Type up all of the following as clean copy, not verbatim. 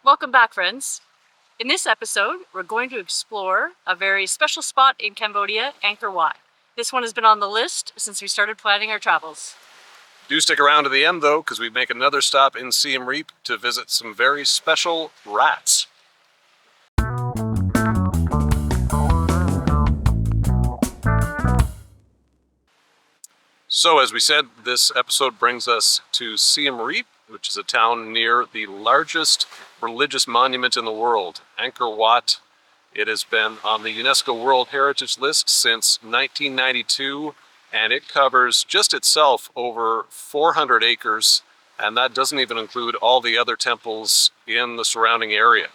Welcome back, friends. In this episode, we're going to explore a very special spot in Cambodia, Angkor Wat. This one has been on the list since we started planning our travels. Do stick around to the end, though, because we make another stop in Siem Reap to visit some very special rats. So, as we said, this episode brings us to Siem Reap, which is a town near the largest religious monument in the world, Angkor Wat. It has been on the UNESCO World Heritage List since 1992, and it covers just itself over 400 acres, and that doesn't even include all the other temples in the surrounding area.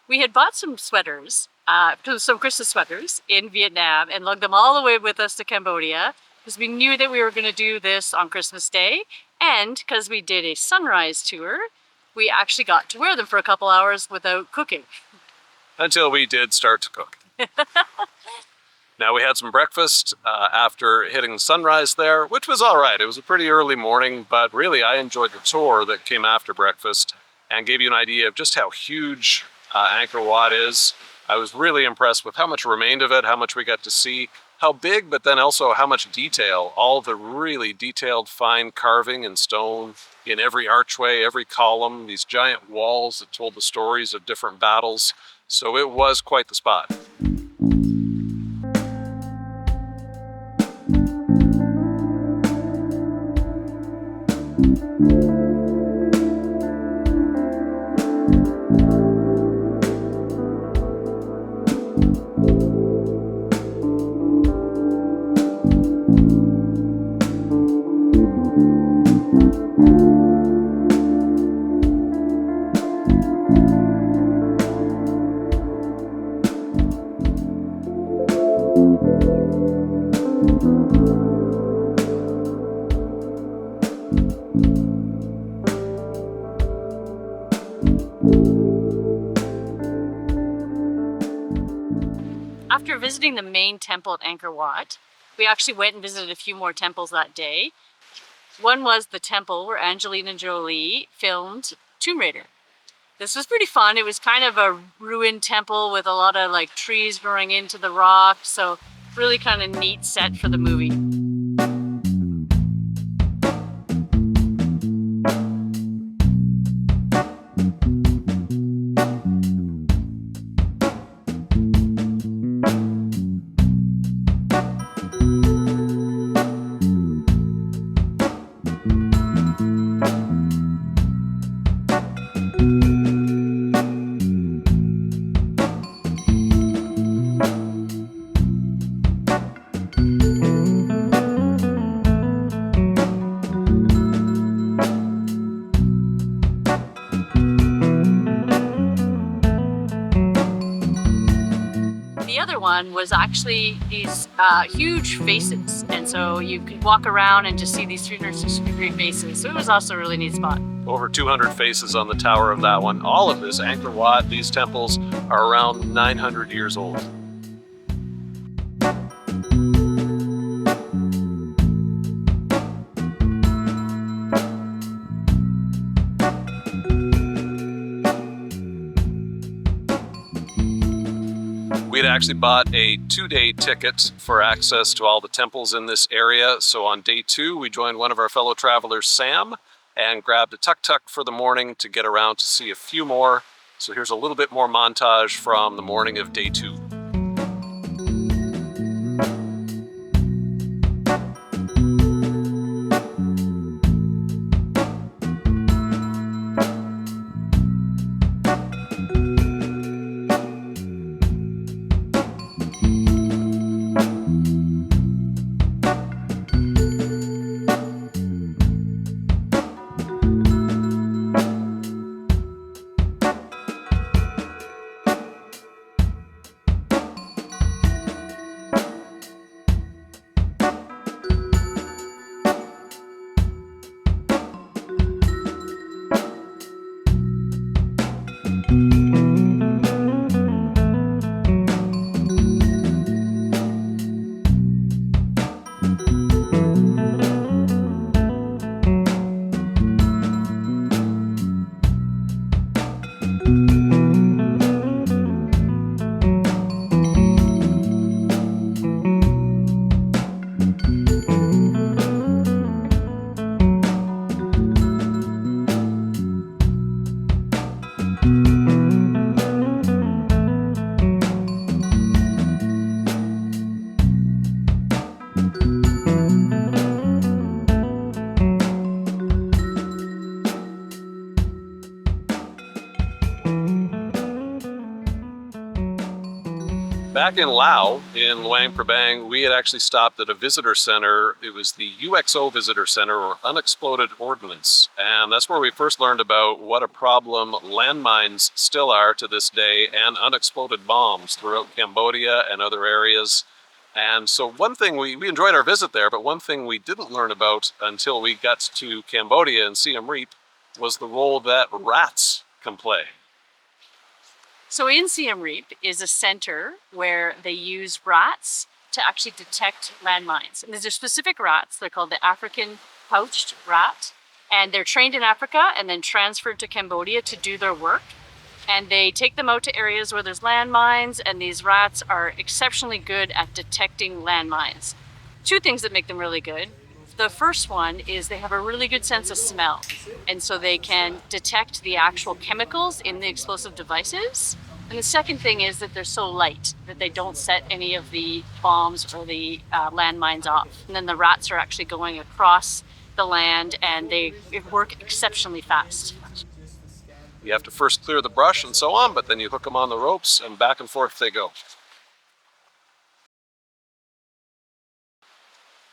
We had bought some sweaters, some Christmas sweaters in Vietnam and lugged them all the way with us to Cambodia because we knew that we were going to do this on Christmas Day, and because we did a sunrise tour, we actually got to wear them for a couple hours without cooking. Until we did start to cook. Now, we had some breakfast after hitting sunrise there, which was all right. It was a pretty early morning, but really I enjoyed the tour that came after breakfast and gave you an idea of just how huge Angkor Wat is. I was really impressed with how much remained of it, how much we got to see, how big, but then also how much detail, all the really detailed fine carving in stone in every archway, every column, these giant walls that told the stories of different battles. So it was quite the spot. After visiting the main temple at Angkor Wat, we actually went and visited a few more temples that day. One was the temple where Angelina Jolie filmed Tomb Raider. This was pretty fun. It was kind of a ruined temple with a lot of trees growing into the rock, so really kind of neat set for the movie. One was actually these huge faces, and so you could walk around and just see these 360-degree faces, so it was also a really neat spot. Over 200 faces on the tower of that one. All of this, Angkor Wat, these temples are around 900 years old. We had actually bought a 2-day ticket for access to all the temples in this area. So on day 2, we joined one of our fellow travelers, Sam, and grabbed a tuk-tuk for the morning to get around to see a few more. So here's a little bit more montage from the morning of day 2. Back in Laos, in Luang Prabang, we had actually stopped at a visitor center. It was the UXO Visitor Center, or Unexploded Ordnance. And that's where we first learned about what a problem landmines still are to this day, and unexploded bombs throughout Cambodia and other areas. And so one thing, we enjoyed our visit there, but one thing we didn't learn about until we got to Cambodia and Siem Reap was the role that rats can play. So in Siem Reap is a center where they use rats to actually detect landmines. And these are specific rats. They're called the African pouched rat. And they're trained in Africa and then transferred to Cambodia to do their work. And they take them out to areas where there's landmines, and these rats are exceptionally good at detecting landmines. Two things that make them really good. The first one is they have a really good sense of smell. And so they can detect the actual chemicals in the explosive devices. And the second thing is that they're so light that they don't set any of the bombs or the landmines off. And then the rats are actually going across the land, and they work exceptionally fast. You have to first clear the brush and so on, but then you hook them on the ropes and back and forth they go.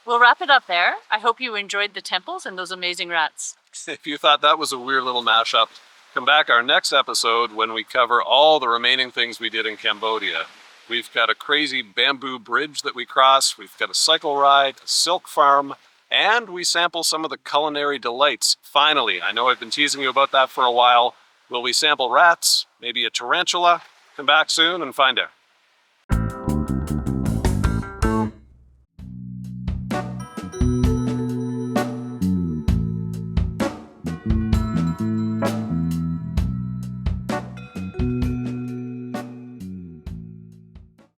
We'll wrap it up there. I hope you enjoyed the temples and those amazing rats. If you thought that was a weird little mashup, come back our next episode when we cover all the remaining things we did in Cambodia. We've got a crazy bamboo bridge that we cross, we've got a cycle ride, a silk farm, and we sample some of the culinary delights. Finally, I know I've been teasing you about that for a while. Will we sample rats? Maybe a tarantula? Come back soon and find out.